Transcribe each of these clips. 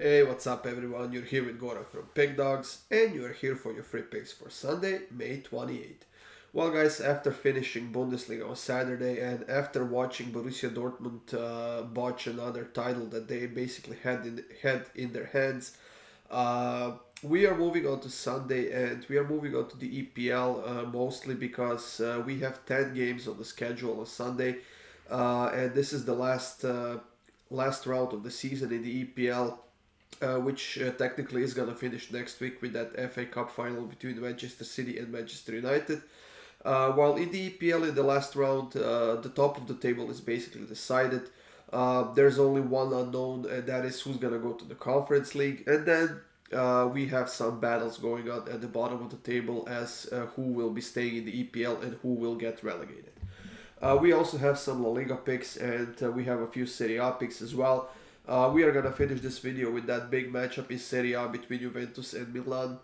Hey, what's up everyone? You're here with Goran from Pickdawgz and you're here for your free picks for Sunday, May 28th. Well guys, after finishing Bundesliga on Saturday and after watching Borussia Dortmund botch another title that they basically had in their hands, uh, we are moving on to Sunday and we are moving on to the EPL mostly because we have 10 games on the schedule on Sunday, and this is the last round of the season in the EPL, which technically is going to finish next week with that FA Cup final between Manchester City and Manchester United. While in the EPL in the last round, the top of the table is basically decided. There's only one unknown, and that is who's going to go to the Conference League. And then we have some battles going on at the bottom of the table as who will be staying in the EPL and who will get relegated. We also have some LaLiga picks and we have a few Serie A picks as well. We are gonna finish this video with that big matchup in Serie A between Juventus and Milan,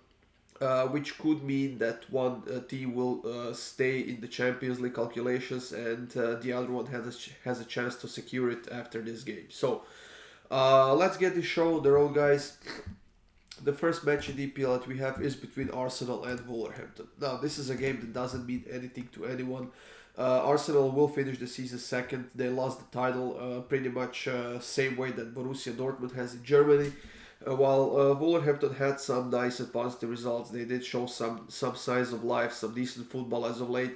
which could mean that one team will stay in the Champions League calculations and the other one has a chance to secure it after this game. So let's get this show on the road, guys. The first match in EPL that we have is between Arsenal and Wolverhampton. Now, this is a game that doesn't mean anything to anyone. Arsenal will finish the season second. They lost the title pretty much same way that Borussia Dortmund has in Germany. While Wolverhampton had some nice and positive results, they did show some signs of life, some decent football as of late.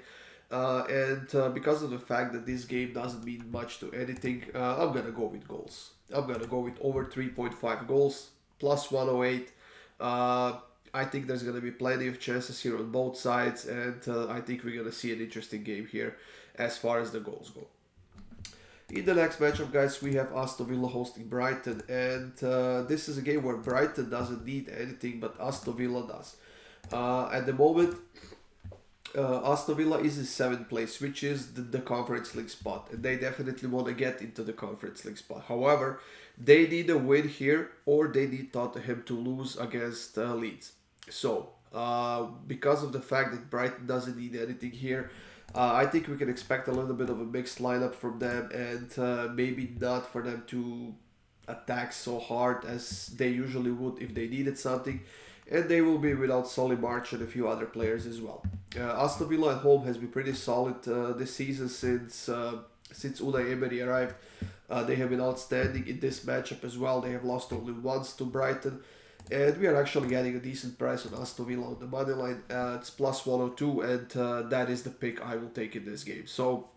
And because of the fact that this game doesn't mean much to anything, I'm gonna go with goals. I'm gonna go with over 3.5 goals plus 108. I think there's going to be plenty of chances here on both sides, and I think we're going to see an interesting game here as far as the goals go. In the next matchup, guys, we have Aston Villa hosting Brighton, and this is a game where Brighton doesn't need anything, but Aston Villa does. At the moment, Aston Villa is in seventh place, which is the Conference League spot, and they definitely want to get into the Conference League spot. However, they need a win here, or they need Tottenham to lose against Leeds. So, because of the fact that Brighton doesn't need anything here, I think we can expect a little bit of a mixed lineup from them, and maybe not for them to attack so hard as they usually would if they needed something. And they will be without Solly March and a few other players as well. Aston Villa at home has been pretty solid this season since Unai Emery arrived. They have been outstanding in this matchup as well. They have lost only once to Brighton. And we are actually getting a decent price on Aston Villa on the money line. It's plus 102, and that is the pick I will take in this game. So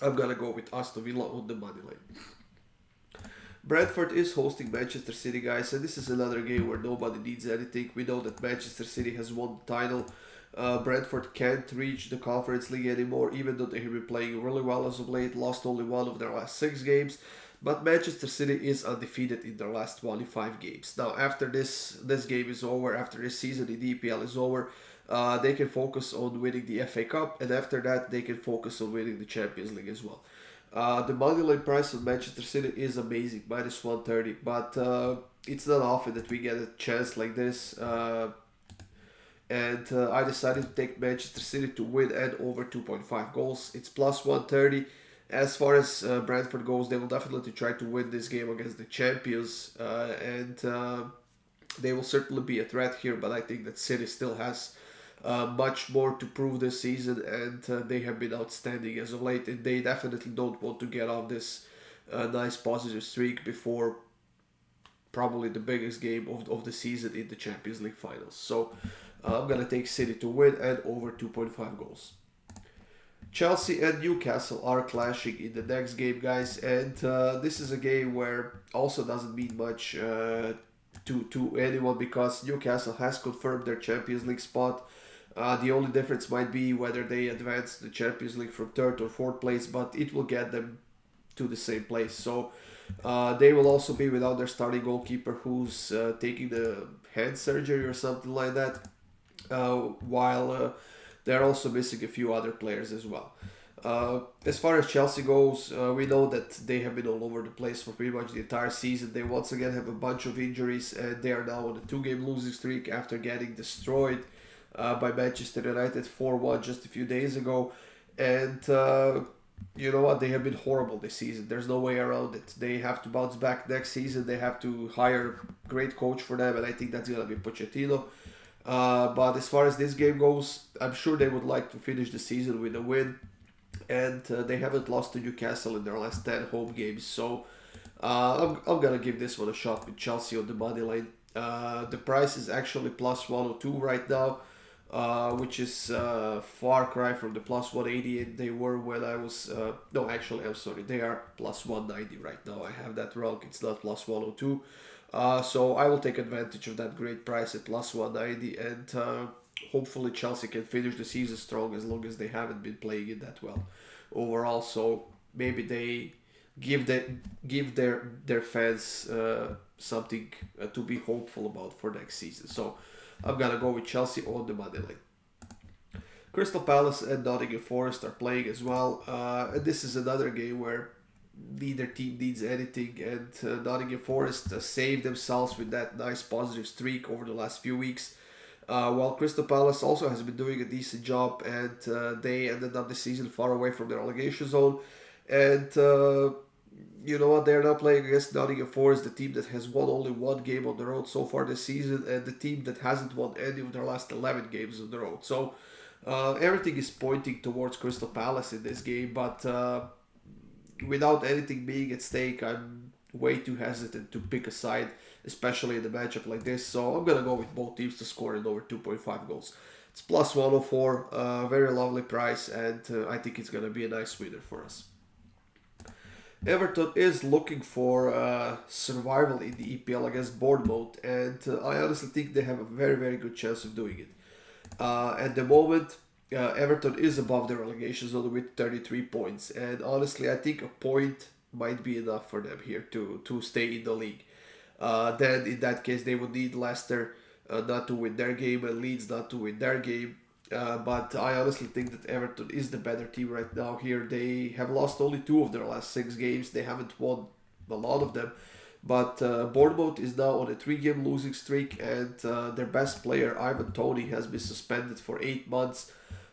I'm going to go with Aston Villa on the money line. Brentford is hosting Manchester City, guys, and this is another game where nobody needs anything. We know that Manchester City has won the title. Brentford can't reach the Conference League anymore, even though they have been playing really well as of late. Lost only one of their last 6 games, but Manchester City is undefeated in their last 25 games. Now, after this game is over, after this season in the EPL is over, they can focus on winning the FA Cup, and after that, they can focus on winning the Champions League as well. The moneyline price on Manchester City is amazing, minus 130, but it's not often that we get a chance like this. And I decided to take Manchester City to win and over 2.5 goals. It's plus 130. As far as Brentford goes, they will definitely try to win this game against the champions, and they will certainly be a threat here, but I think that City still has much more to prove this season, and they have been outstanding as of late, and they definitely don't want to get off this nice positive streak before probably the biggest game of the season in the Champions League finals. So I'm going to take City to win and over 2.5 goals. Chelsea and Newcastle are clashing in the next game, guys, and this is a game where also doesn't mean much to anyone because Newcastle has confirmed their Champions League spot. The only difference might be whether they advance the Champions League from third or fourth place, but it will get them to the same place. So they will also be without their starting goalkeeper who's taking the hand surgery or something like that, while they're also missing a few other players as well. As far as Chelsea goes, we know that they have been all over the place for pretty much the entire season. They once again have a bunch of injuries and they are now on a 2-game losing streak after getting destroyed by Manchester United 4-1 just a few days ago. And you know what? They have been horrible this season. There's no way around it. They have to bounce back next season. They have to hire a great coach for them, and I think that's gonna be Pochettino. But as far as this game goes, I'm sure they would like to finish the season with a win, and they haven't lost to Newcastle in their last 10 home games. So I'm gonna give this one a shot with Chelsea on the money line. The price is actually plus 102 right now, which is far cry from the plus 188 they were when I was. No, actually, I'm sorry. They are plus 190 right now. I have that wrong. It's not plus 102. So I will take advantage of that great price at plus 190, and hopefully Chelsea can finish the season strong as long as they haven't been playing it that well overall. So maybe they give the give their fans something to be hopeful about for next season. So I'm gonna go with Chelsea on the money line. Crystal Palace and Nottingham Forest are playing as well. And this is another game where neither team needs anything, and Nottingham Forest saved themselves with that nice positive streak over the last few weeks. While Crystal Palace also has been doing a decent job, and they ended up the season far away from the relegation zone. And you know what? They're now playing against Nottingham Forest, the team that has won only one game on the road so far this season, and the team that hasn't won any of their last 11 games on the road. So everything is pointing towards Crystal Palace in this game, but without anything being at stake, I'm way too hesitant to pick a side, especially in a matchup like this. So I'm gonna go with both teams to score in over 2.5 goals. It's plus 104, very lovely price, and I think it's gonna be a nice winner for us. Everton is looking for survival in the EPL against Bournemouth, and I honestly think they have a very, very good chance of doing it. At the moment, Everton is above the relegation zone with 33 points, and honestly, I think a point might be enough for them here to stay in the league. Then, in that case, they would need Leicester not to win their game and Leeds not to win their game. But I honestly think that Everton is the better team right now here. They have lost only two of their last six games. They haven't won a lot of them. But Bournemouth is now on a three-game losing streak, and their best player, Ivan Toney, has been suspended for 8 months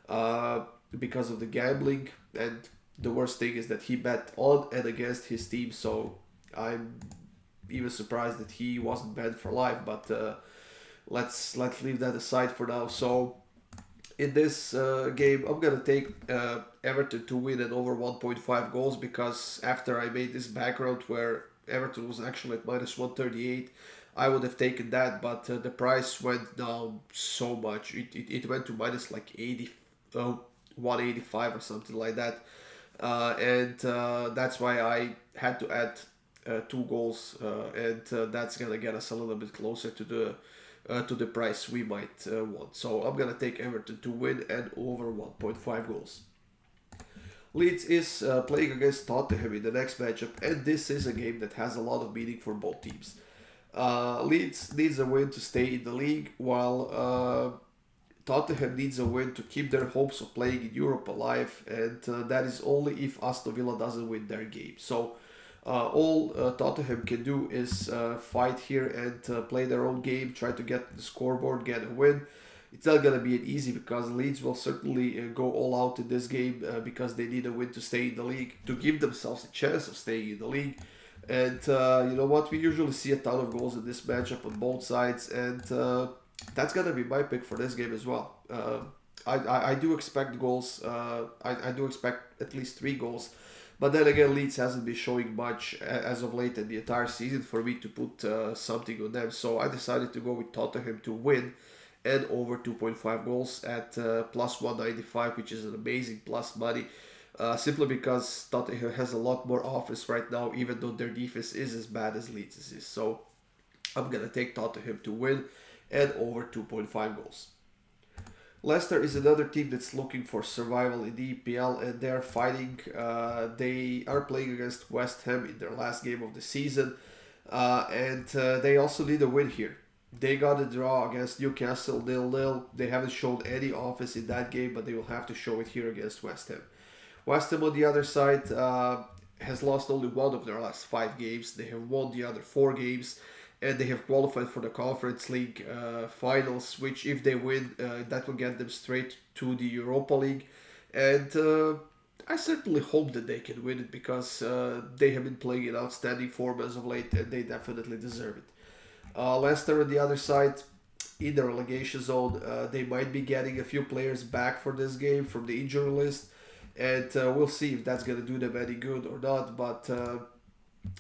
uh, because of the gambling. And the worst thing is that he bet on and against his team, so I'm even surprised that he wasn't banned for life. But let's leave that aside for now. So in this game, I'm gonna take Everton to win at over 1.5 goals, because after I made this background where Everton was actually at minus 138, I would have taken that, but the price went down so much. It went to minus like 80, 185 or something like that. And that's why I had to add two goals, and that's gonna get us a little bit closer to the price we might want. So I'm gonna take Everton to win and over 1.5 goals. Leeds is playing against Tottenham in the next matchup, and this is a game that has a lot of meaning for both teams. Leeds needs a win to stay in the league, while Tottenham needs a win to keep their hopes of playing in Europe alive, and that is only if Aston Villa doesn't win their game. So all Tottenham can do is fight here and play their own game, try to get the scoreboard, get a win. It's not going to be an easy, because Leeds will certainly go all out in this game because they need a win to stay in the league, to give themselves a chance of staying in the league. And you know what? We usually see a ton of goals in this matchup on both sides, and that's going to be my pick for this game as well. I do expect goals. I do expect at least 3 goals. But then again, Leeds hasn't been showing much as of late in the entire season for me to put something on them. So I decided to go with Tottenham to win and over 2.5 goals at plus 195, which is an amazing plus money. Simply because Tottenham has a lot more offense right now, even though their defense is as bad as Leeds is. So I'm going to take Tottenham to win and over 2.5 goals. Leicester is another team that's looking for survival in the EPL, and they're fighting. They are playing against West Ham in their last game of the season, and they also need a win here. They got a draw against Newcastle 0-0. They haven't shown any offense in that game, but they will have to show it here against West Ham. West Ham, on the other side, has lost only one of their last 5 games. They have won the other 4 games, and they have qualified for the Conference League finals, which if they win, that will get them straight to the Europa League. And I certainly hope that they can win it because they have been playing in outstanding form as of late and they definitely deserve it. Leicester on the other side, in the relegation zone, they might be getting a few players back for this game from the injury list, and we'll see if that's going to do them any good or not. But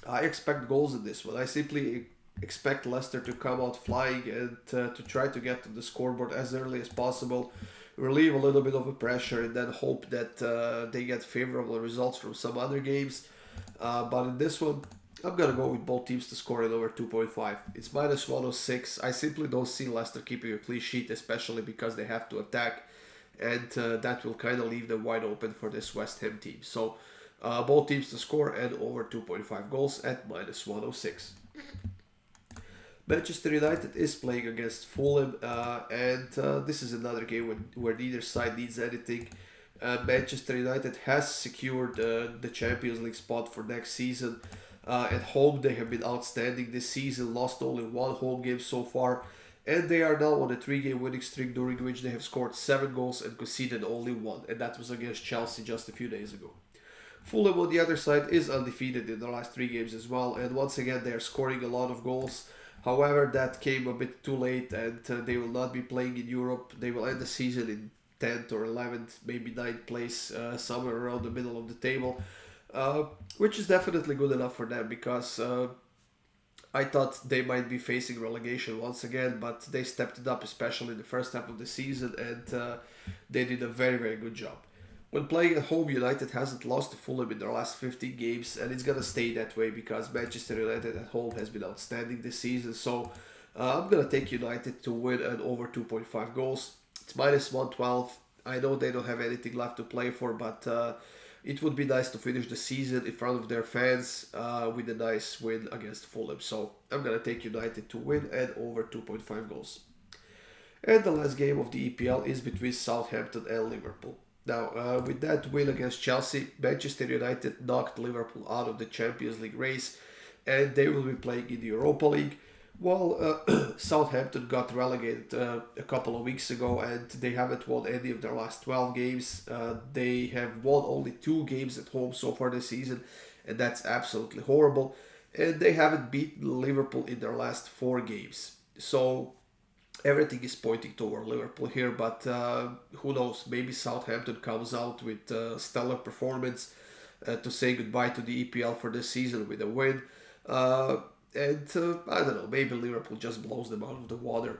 I expect goals in this one. I simply expect Leicester to come out flying and to try to get to the scoreboard as early as possible, relieve a little bit of the pressure, and then hope that they get favorable results from some other games. But in this one, I'm gonna go with both teams to score it over 2.5. It's minus 106. I simply don't see Leicester keeping a clean sheet, especially because they have to attack, and that will kind of leave them wide open for this West Ham team. So both teams to score and over 2.5 goals at minus 106. Manchester United is playing against Fulham, and this is another game where neither side needs anything. Manchester United has secured the Champions League spot for next season. At home, they have been outstanding this season, lost only one home game so far, and they are now on a 3-game winning streak during which they have scored 7 goals and conceded only 1, and that was against Chelsea just a few days ago. Fulham, on the other side, is undefeated in the last 3 games as well, and once again, they are scoring a lot of goals. However, that came a bit too late, and they will not be playing in Europe. They will end the season in 10th or 11th, maybe 9th place, somewhere around the middle of the table, which is definitely good enough for them because I thought they might be facing relegation once again, but they stepped it up, especially in the first half of the season, and they did a very, very good job. When playing at home, United hasn't lost to Fulham in their last 15 games, and it's gonna stay that way because Manchester United at home has been outstanding this season. So I'm gonna take United to win and over 2.5 goals. It's minus 112. I know they don't have anything left to play for, but it would be nice to finish the season in front of their fans with a nice win against Fulham. So I'm gonna take United to win and over 2.5 goals. And the last game of the EPL is between Southampton and Liverpool. Now, with that win against Chelsea, Manchester United knocked Liverpool out of the Champions League race, and they will be playing in the Europa League. While Southampton got relegated a couple of weeks ago, and they haven't won any of their last 12 games. They have won only 2 games at home so far this season, and that's absolutely horrible. And they haven't beaten Liverpool in their last 4 games. So everything is pointing toward Liverpool here, but who knows? Maybe Southampton comes out with a stellar performance to say goodbye to the EPL for this season with a win. And I don't know, maybe Liverpool just blows them out of the water.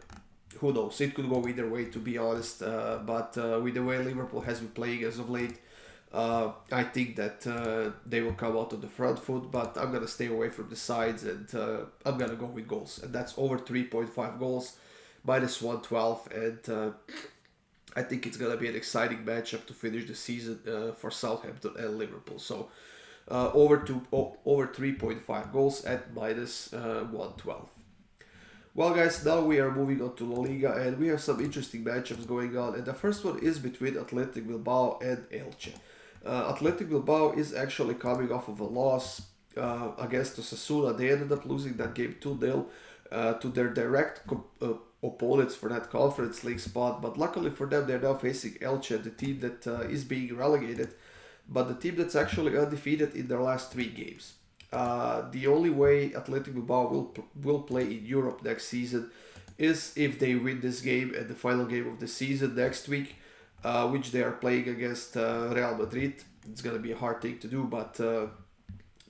Who knows? It could go either way, to be honest. But with the way Liverpool has been playing as of late, I think that they will come out on the front foot. But I'm going to stay away from the sides, and I'm going to go with goals. And that's over 3.5 goals. Minus 112, and I think it's going to be an exciting matchup to finish the season for Southampton and Liverpool. So over 3.5 goals at minus 112. Well, guys, now we are moving on to LaLiga, and we have some interesting matchups going on. And the first one is between Athletic Bilbao and Elche. Athletic Bilbao is actually coming off of a loss against Osasuna. They ended up losing that game 2-0 to their direct opponents for that Conference League spot, but luckily for them, they're now facing Elche, the team that is being relegated, but the team that's actually undefeated in their last 3 games. The only way Athletic Bilbao will play in Europe next season is if they win this game at the final game of the season next week, which they are playing against Real Madrid. It's going to be a hard thing to do, but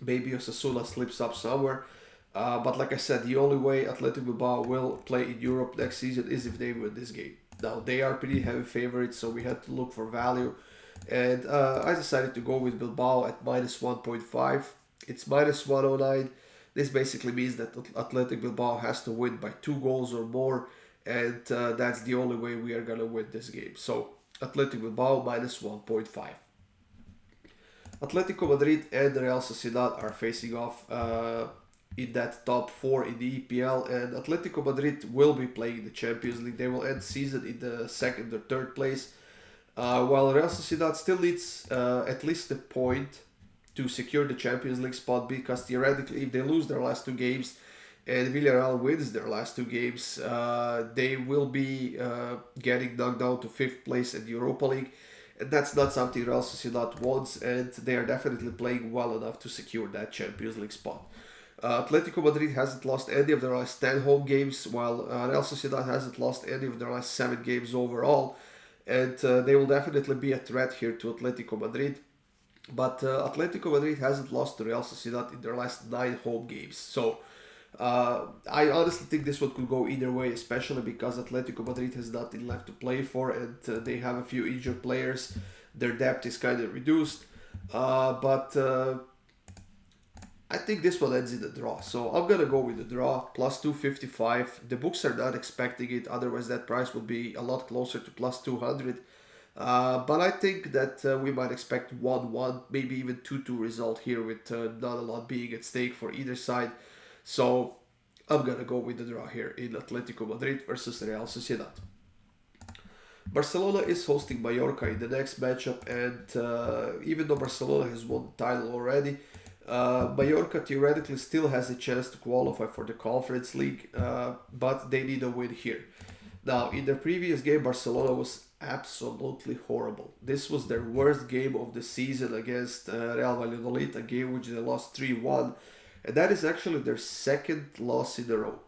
maybe Osasuna slips up somewhere. But like I said, the only way Athletic Bilbao will play in Europe next season is if they win this game. Now, they are pretty heavy favorites, so we had to look for value. And I decided to go with Bilbao at minus 1.5. It's minus 109. This basically means that Athletic Bilbao has to win by 2 goals or more, and that's the only way we are going to win this game. So, Athletic Bilbao minus 1.5. Atletico Madrid and Real Sociedad are facing off in that top 4 in the EPL, and Atletico Madrid will be playing the Champions League. They will end the season in the 2nd or 3rd place, while Real Sociedad still needs at least a point to secure the Champions League spot, because theoretically if they lose their last 2 games and Villarreal wins their last 2 games, they will be getting knocked down to 5th place in the Europa League, And that's not something Real Sociedad wants, and they are definitely playing well enough to secure that Champions League spot. Atletico Madrid hasn't lost any of their last 10 home games, while Real Sociedad hasn't lost any of their last 7 games overall. And they will definitely be a threat here to Atletico Madrid. But Atletico Madrid hasn't lost to Real Sociedad in their last 9 home games. So I honestly think this one could go either way, especially because Atletico Madrid has nothing left to play for, and they have a few injured players. Their depth is kind of reduced. But I think this one ends in a draw. So I'm going to go with the draw, plus 255. The books are not expecting it, otherwise that price would be a lot closer to plus 200. But I think that we might expect 1-1, maybe even 2-2 result here with not a lot being at stake for either side. So I'm going to go with the draw here in Atletico Madrid versus Real Sociedad. Barcelona is hosting Mallorca in the next matchup, and even though Barcelona has won the title already, Mallorca theoretically still has a chance to qualify for the Conference League, but they need a win here. Now, in the previous game, Barcelona was absolutely horrible. This was their worst game of the season against Real Valladolid, a game which they lost 3-1, and that is actually their second loss in a row.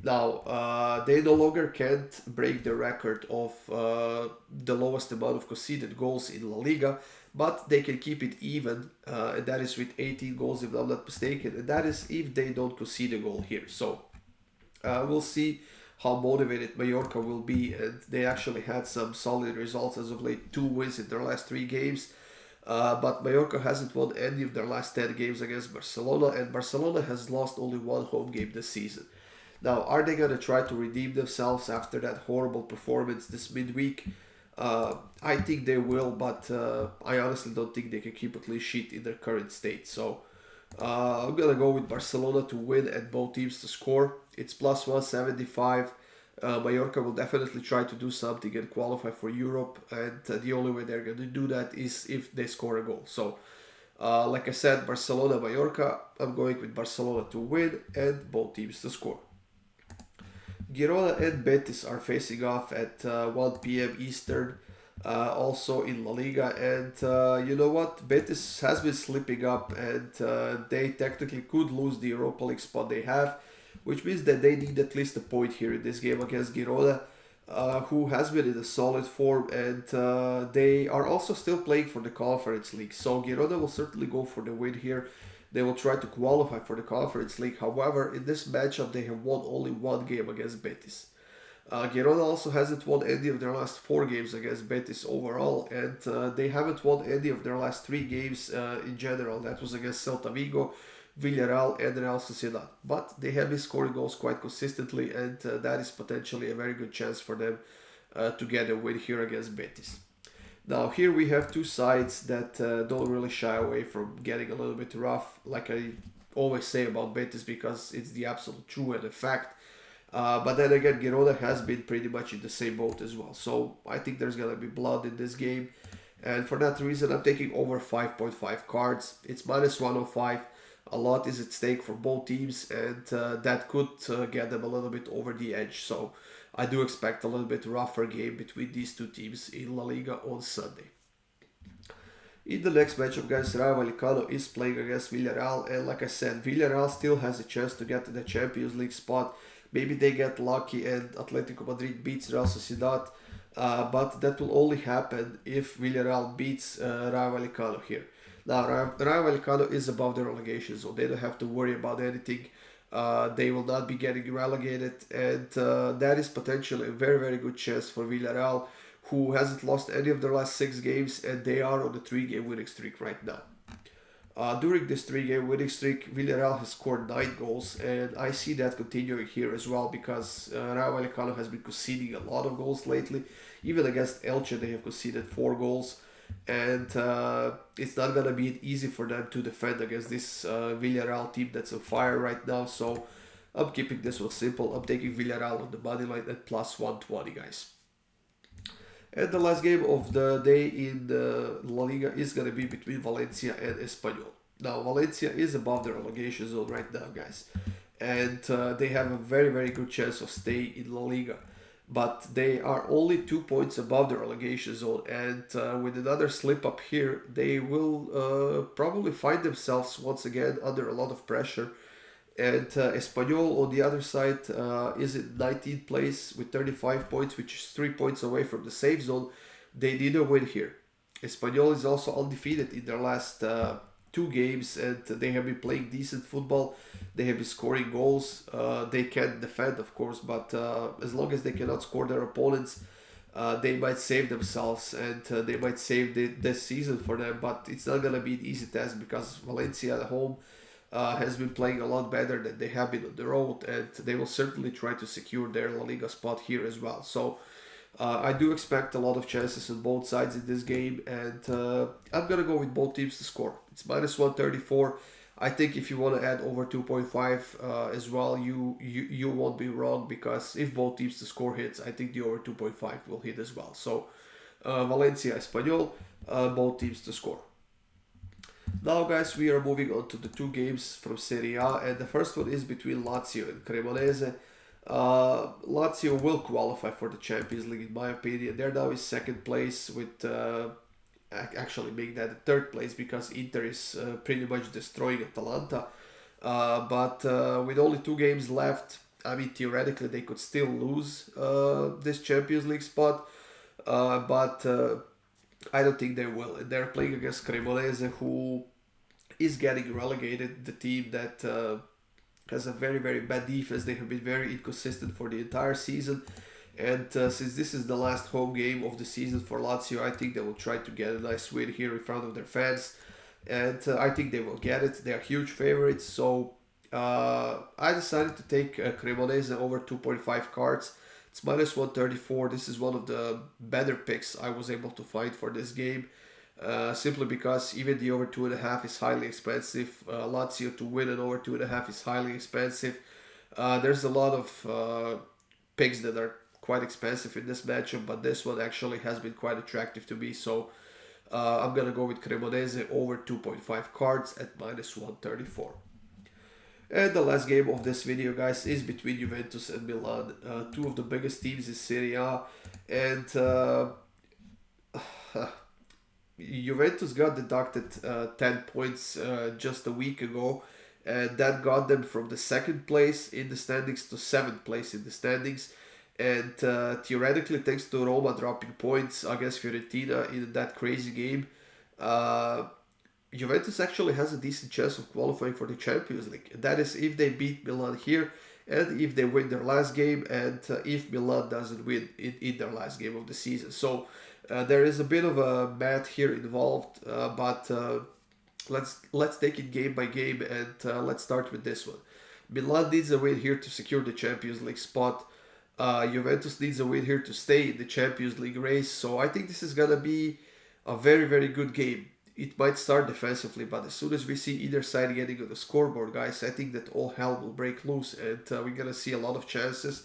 Now, they no longer can't break the record of the lowest amount of conceded goals in LaLiga, but they can keep it even, and that is with 18 goals if I'm not mistaken, and that is if they don't concede a goal here. So, we'll see how motivated Mallorca will be, and they actually had some solid results as of late, 2 wins in their last 3 games. But Mallorca hasn't won any of their last 10 games against Barcelona, and Barcelona has lost only 1 home game this season. Now, are they going to try to redeem themselves after that horrible performance this midweek? I think they will, but I honestly don't think they can keep a clean sheet in their current state. So I'm going to go with Barcelona to win and both teams to score. It's plus 175. Mallorca will definitely try to do something and qualify for Europe, and the only way they're going to do that is if they score a goal. So, like I said, Barcelona, Mallorca, I'm going with Barcelona to win and both teams to score. Girona and Betis are facing off at 1 p.m. Eastern, also in La Liga. And you know what? Betis has been slipping up, and they technically could lose the Europa League spot they have, which means that they need at least a point here in this game against Girona, who has been in a solid form, and they are also still playing for the Conference League. So Girona will certainly go for the win here. They will try to qualify for the Conference League. However, in this matchup, they have won only 1 game against Betis. Girona also hasn't won any of their last 4 games against Betis overall, and they haven't won any of their last 3 games in general. That was against Celta Vigo, Villarreal, and Real Sociedad. But they have been scoring goals quite consistently, and that is potentially a very good chance for them to get a win here against Betis. Now here we have 2 sides that don't really shy away from getting a little bit rough, like I always say about Betis, because it's the absolute true and a fact. But then again, Girona has been pretty much in the same boat as well. So I think there's going to be blood in this game. And for that reason, I'm taking over 5.5 cards. It's minus 105. A lot is at stake for both teams, and that could get them a little bit over the edge. So I do expect a little bit rougher game between these 2 teams in La Liga on Sunday. In the next matchup, guys, Rayo Vallecano is playing against Villarreal, and like I said, Villarreal still has a chance to get to the Champions League spot. Maybe they get lucky and Atletico Madrid beats Real Sociedad, but that will only happen if Villarreal beats Rayo Vallecano here. Now, Rayo Vallecano is above the relegation, so they don't have to worry about anything. They will not be getting relegated, and that is potentially a very, very good chance for Villarreal, who hasn't lost any of their last 6 games, and they are on a 3-game winning streak right now. During this 3-game winning streak, Villarreal has scored 9 goals, and I see that continuing here as well, because Rayo Vallecano has been conceding a lot of goals lately. Even against Elche, they have conceded 4 goals. And it's not going to be easy for them to defend against this Villarreal team that's on fire right now. So I'm keeping this one simple. I'm taking Villarreal on the money line at plus 120, guys. And the last game of the day in La Liga is going to be between Valencia and Espanyol. Now, Valencia is above the relegation zone right now, guys. And they have a very, very good chance of staying in La Liga. but they are only 2 points above the relegation zone. And with another slip up here, they will probably find themselves once again under a lot of pressure. And Espanyol on the other side is in 19th place with 35 points, which is 3 points away from the safe zone. They need a win here. Espanyol is also undefeated in their last two games, and they have been playing decent football. They have been scoring goals. They can defend, of course, but as long as they cannot score their opponents, they might save themselves, and they might save this season for them. But it's not gonna be an easy task because Valencia at home has been playing a lot better than they have been on the road, and they will certainly try to secure their La Liga spot here as well. So I do expect a lot of chances on both sides in this game, and I'm gonna go with both teams to score. It's minus 134. I think if you want to add over 2.5 as well, you won't be wrong, because if both teams to score hits, I think the over 2.5 will hit as well. So Valencia, Espanyol, both teams to score. Now, guys, we are moving on to the two games from Serie A, and the first one is between Lazio and Cremonese. Lazio will qualify for the Champions League, in my opinion. They're now in second place with actually making that the third place, because Inter is pretty much destroying Atalanta. But with only two games left, I mean, theoretically they could still lose this Champions League spot, but I don't think they will. They're playing against Cremonese, who is getting relegated, the team that has a very, very bad defense. They have been very inconsistent for the entire season. And since this is the last home game of the season for Lazio, I think they will try to get a nice win here in front of their fans. And I think they will get it. They are huge favorites. So I decided to take Cremonese over 2.5 cards. It's minus 134. This is one of the better picks I was able to find for this game. Simply because even the over 2.5 is highly expensive. Lazio to win an over 2.5 is highly expensive. There's a lot of picks that are quite expensive in this matchup, but this one actually has been quite attractive to me. So I'm going to go with Cremonese over 2.5 cards at minus 134. And the last game of this video, guys, is between Juventus and Milan, two of the biggest teams in Serie A. And Juventus got deducted 10 points just a week ago, and that got them from the second place in the standings to seventh place in the standings. And theoretically, thanks to Roma dropping points against Fiorentina in that crazy game, Juventus actually has a decent chance of qualifying for the Champions League. That is if they beat Milan here, and if they win their last game, and if Milan doesn't win in their last game of the season. So there is a bit of a math here involved, but let's take it game by game, and let's start with this one. Milan needs a win here to secure the Champions League spot. Juventus needs a win here to stay in the Champions League race. So I think this is gonna be a very, very good game. It might start defensively, but as soon as we see either side getting on the scoreboard, guys, I think that all hell will break loose, and we're gonna see a lot of chances.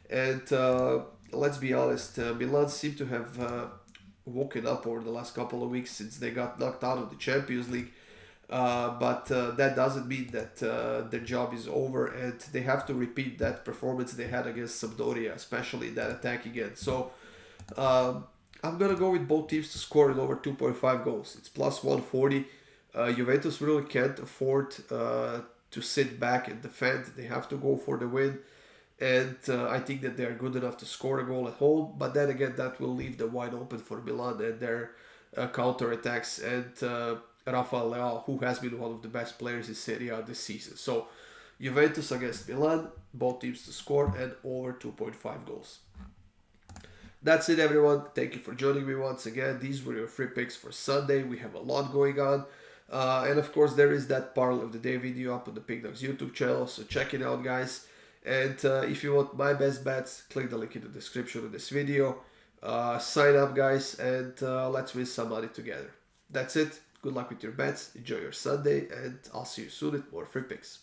And let's be honest, Milan seem to have woken up over the last couple of weeks since they got knocked out of the Champions League. But that doesn't mean that their job is over, and they have to repeat that performance they had against Sampdoria, especially in that attack again. So I'm gonna go with both teams to score in over 2.5 goals. It's plus 140. Juventus really can't afford to sit back and defend. They have to go for the win, and I think that they are good enough to score a goal at home. But then again, that will leave them wide open for Milan and their counter attacks, and Rafael Leao, who has been one of the best players in Serie A this season. So Juventus against Milan, both teams to score and over 2.5 goals. That's it, everyone. Thank you for joining me once again. These were your free picks for Sunday. We have a lot going on. And of course, there is that parlay of the day video up on the Pickdawgz YouTube channel. So check it out, guys. And if you want my best bets, click the link in the description of this video. Sign up, guys, and let's win some money together. That's it. Good luck with your bets. Enjoy your Sunday, and I'll see you soon with more free picks.